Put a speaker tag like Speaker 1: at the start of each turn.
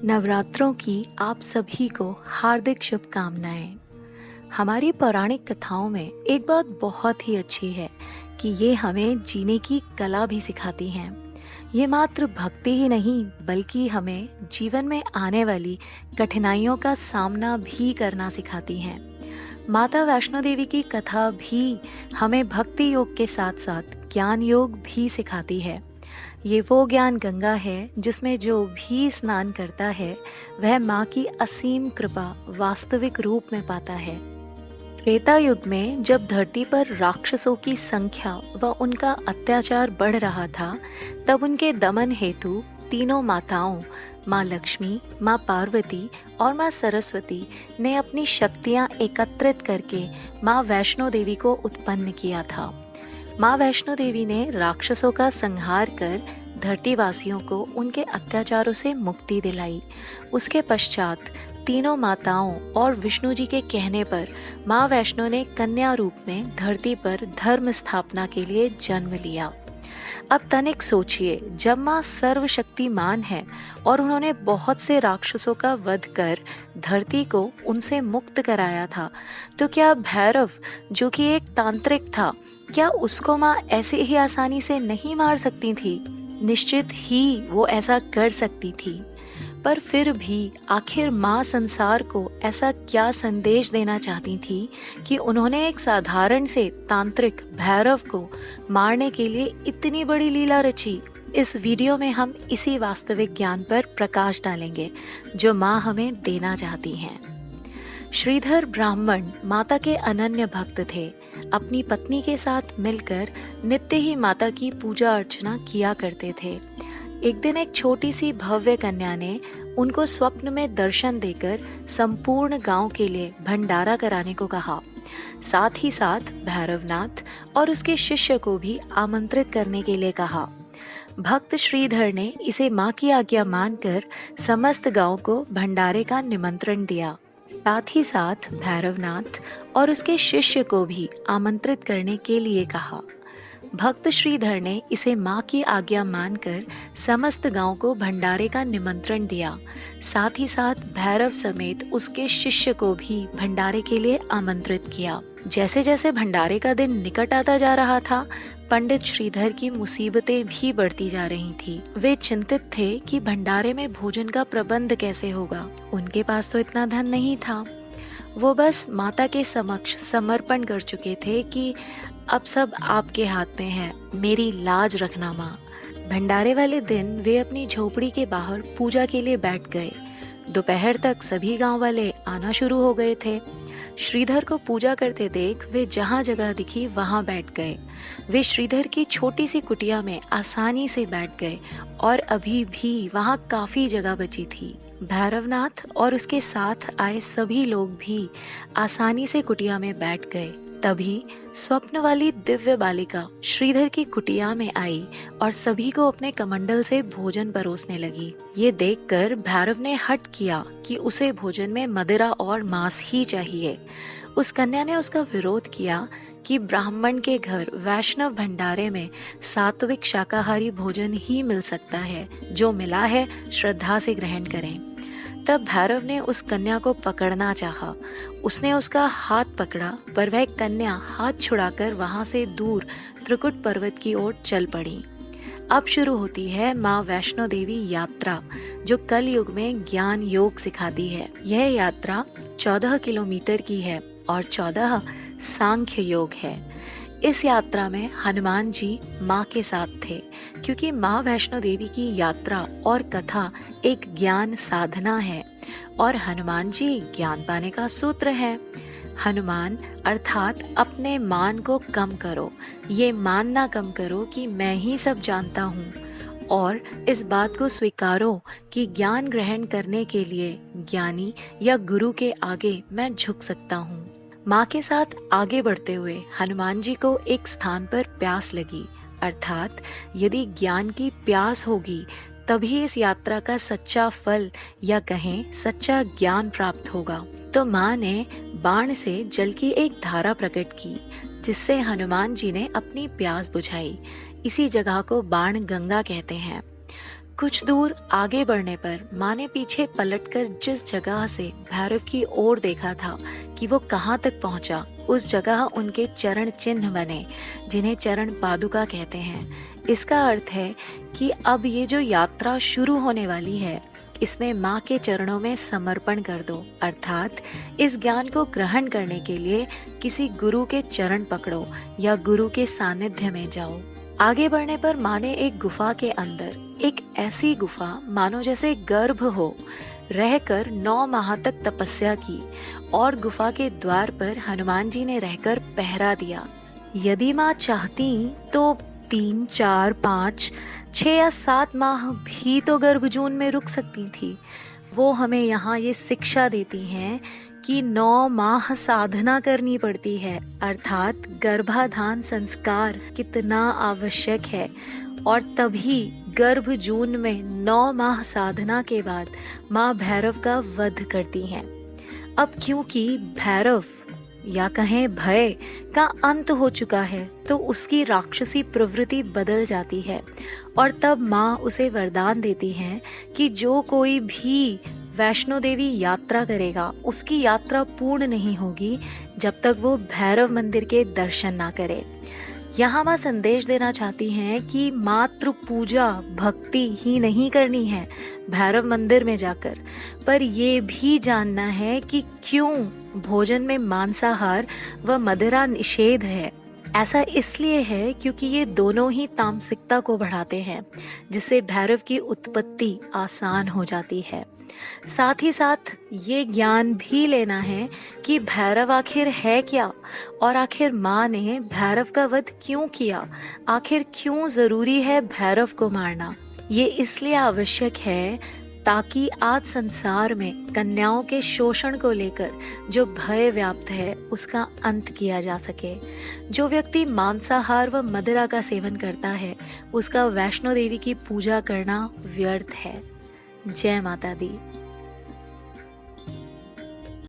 Speaker 1: नवरात्रों की आप सभी को हार्दिक शुभकामनाएं। हमारी पौराणिक कथाओं में एक बात बहुत ही अच्छी है कि ये हमें जीने की कला भी सिखाती हैं। ये मात्र भक्ति ही नहीं बल्कि हमें जीवन में आने वाली कठिनाइयों का सामना भी करना सिखाती हैं। माता वैष्णो देवी की कथा भी हमें भक्ति योग के साथ साथ ज्ञान योग भी सिखाती है। ये वो ज्ञान गंगा है जिसमें जो भी स्नान करता है वह माँ की असीम कृपा वास्तविक रूप में पाता है। त्रेता युग में जब धरती पर राक्षसों की संख्या व उनका अत्याचार बढ़ रहा था, तब उनके दमन हेतु तीनों माताओं माँ लक्ष्मी, माँ पार्वती और माँ सरस्वती ने अपनी शक्तियाँ एकत्रित करके माँ वैष्णो देवी को उत्पन्न किया था। माँ वैष्णो देवी ने राक्षसों का संहार कर धरतीवासियों को उनके अत्याचारों से मुक्ति दिलाई। उसके पश्चात तीनों माताओं और विष्णु जी के कहने पर माँ वैष्णो ने कन्या रूप में धरती पर धर्म स्थापना के लिए जन्म लिया। अब तनिक सोचिए, जब माँ सर्वशक्तिमान है और उन्होंने बहुत से राक्षसों का वध कर धरती को उनसे मुक्त कराया था, तो क्या भैरव जो कि एक तांत्रिक था, क्या उसको माँ ऐसे ही आसानी से नहीं मार सकती थी? निश्चित ही वो ऐसा कर सकती थी, पर फिर भी आखिर माँ संसार को ऐसा क्या संदेश देना चाहती थी कि उन्होंने एक साधारण से तांत्रिक भैरव को मारने के लिए इतनी बड़ी लीला रची? इस वीडियो में हम इसी वास्तविक ज्ञान पर प्रकाश डालेंगे जो माँ हमें देना चाहती हैं। श्रीधर ब्राह्मण माता के अनन्य भक्त थे। अपनी पत्नी के साथ मिलकर नित्य ही माता की पूजा अर्चना किया करते थे। एक दिन एक छोटी सी भव्य कन्या ने उनको स्वप्न में दर्शन देकर संपूर्ण गांव के लिए भंडारा कराने को कहा। साथ ही साथ भैरवनाथ और उसके शिष्य को भी आमंत्रित करने के लिए कहा। भक्त श्रीधर ने इसे माँ की आज्ञा मानकर समस्त गांव को भंडारे का निमंत्रण दिया। साथ ही साथ भैरवनाथ और उसके शिष्य को भी आमंत्रित करने के लिए कहा। भक्त श्रीधर ने इसे माँ की आज्ञा मानकर समस्त गांव को भंडारे का निमंत्रण दिया। साथ ही साथ भैरव समेत उसके शिष्य को भी भंडारे के लिए आमंत्रित किया। जैसे जैसे भंडारे का दिन निकट आता जा रहा था, पंडित श्रीधर की मुसीबतें भी बढ़ती जा रही थी। वे चिंतित थे कि भंडारे में भोजन का प्रबंध कैसे होगा। उनके पास तो इतना धन नहीं था। वो बस माता के समक्ष समर्पण कर चुके थे कि अब सब आपके हाथ में है, मेरी लाज रखना माँ। भंडारे वाले दिन वे अपनी झोपड़ी के बाहर पूजा के लिए बैठ गए। दोपहर तक सभी गांव वाले आना शुरू हो गए थे। श्रीधर को पूजा करते देख वे जहाँ जगह दिखी वहाँ बैठ गए। वे श्रीधर की छोटी सी कुटिया में आसानी से बैठ गए और अभी भी वहाँ काफी जगह बची थी। भैरवनाथ और उसके साथ आए सभी लोग भी आसानी से कुटिया में बैठ गए। तभी स्वप्न वाली दिव्य बालिका श्रीधर की कुटिया में आई और सभी को अपने कमंडल से भोजन परोसने लगी। ये देखकर भैरव ने हठ किया कि उसे भोजन में मदिरा और मांस ही चाहिए। उस कन्या ने उसका विरोध किया कि ब्राह्मण के घर वैष्णव भंडारे में सात्विक शाकाहारी भोजन ही मिल सकता है, जो मिला है श्रद्धा से ग्रहण करें। तब भैरव ने उस कन्या को पकड़ना चाहा। उसने उसका हाथ पकड़ा, पर वह कन्या हाथ छुड़ाकर वहां से दूर त्रिकुट पर्वत की ओर चल पड़ी। अब शुरू होती है माँ वैष्णो देवी यात्रा, जो कल युग में ज्ञान योग सिखाती है। यह यात्रा 14 किलोमीटर की है और 14 सांख्य योग है। इस यात्रा में हनुमान जी माँ के साथ थे, क्योंकि माँ वैष्णो देवी की यात्रा और कथा एक ज्ञान साधना है और हनुमान जी ज्ञान पाने का सूत्र है। हनुमान अर्थात अपने मान को कम करो, ये मानना कम करो कि मैं ही सब जानता हूँ, और इस बात को स्वीकारो कि ज्ञान ग्रहण करने के लिए ज्ञानी या गुरु के आगे मैं झुक सकता हूँ। माँ के साथ आगे बढ़ते हुए हनुमान जी को एक स्थान पर प्यास लगी, अर्थात यदि ज्ञान की प्यास होगी तभी इस यात्रा का सच्चा फल या कहें सच्चा ज्ञान प्राप्त होगा। तो माँ ने बाण से जल की एक धारा प्रकट की, जिससे हनुमान जी ने अपनी प्यास बुझाई। इसी जगह को बाण गंगा कहते हैं। कुछ दूर आगे बढ़ने पर माँ ने पीछे पलटकर जिस जगह से भैरव की ओर देखा था कि वो कहाँ तक पहुँचा, उस जगह उनके चरण चिन्ह बने, जिन्हें चरण पादुका कहते हैं। इसका अर्थ है कि अब ये जो यात्रा शुरू होने वाली है, इसमें माँ के चरणों में समर्पण कर दो, अर्थात इस ज्ञान को ग्रहण करने के लिए किसी गुरु के चरण पकड़ो या गुरु के सानिध्य में जाओ। आगे बढ़ने पर माँ ने एक गुफा के अंदर, एक ऐसी गुफा मानो जैसे गर्भ हो, रहकर 9 माह तक तपस्या की और गुफा के द्वार पर हनुमान जी ने रहकर पहरा दिया। यदि माँ चाहती तो 3, 4, 5, 6 या 7 माह भी तो गर्भजून में रुक सकती थी। वो हमें यहाँ ये शिक्षा देती हैं कि 9 माह साधना करनी पड़ती है, अर्थात गर्भाधान संस्कार कितना आवश्यक है, और तभी गर्भजून में 9 माह साधना के बाद माँ भैरव का वध करती हैं। अब क्योंकि भैरव या कहें भय का अंत हो चुका है, तो उसकी राक्षसी प्रवृत्ति बदल जाती है और तब माँ उसे वरदान देती हैं कि जो कोई भी वैष्णो देवी यात्रा करेगा, उसकी यात्रा पूर्ण नहीं होगी जब तक वो भैरव मंदिर के दर्शन ना करे। यहाँ माँ संदेश देना चाहती हैं कि मात्र पूजा भक्ति ही नहीं करनी है भैरव मंदिर में जाकर, पर ये भी जानना है कि क्यों भोजन में मांसाहार व मदिरा निषेध है। ऐसा इसलिए है क्योंकि ये दोनों ही तामसिकता को बढ़ाते हैं, जिससे भैरव की उत्पत्ति आसान हो जाती है। साथ ही साथ ये ज्ञान भी लेना है कि भैरव आखिर है क्या, और आखिर माँ ने भैरव का वध क्यों किया, आखिर क्यों जरूरी है भैरव को मारना। ये इसलिए आवश्यक है ताकि आज संसार में कन्याओं के शोषण को लेकर जो भय व्याप्त है, उसका अंत किया जा सके। जो व्यक्ति मांसाहार व मदिरा का सेवन करता है, उसका वैष्णो देवी की पूजा करना व्यर्थ है। जय माता दी।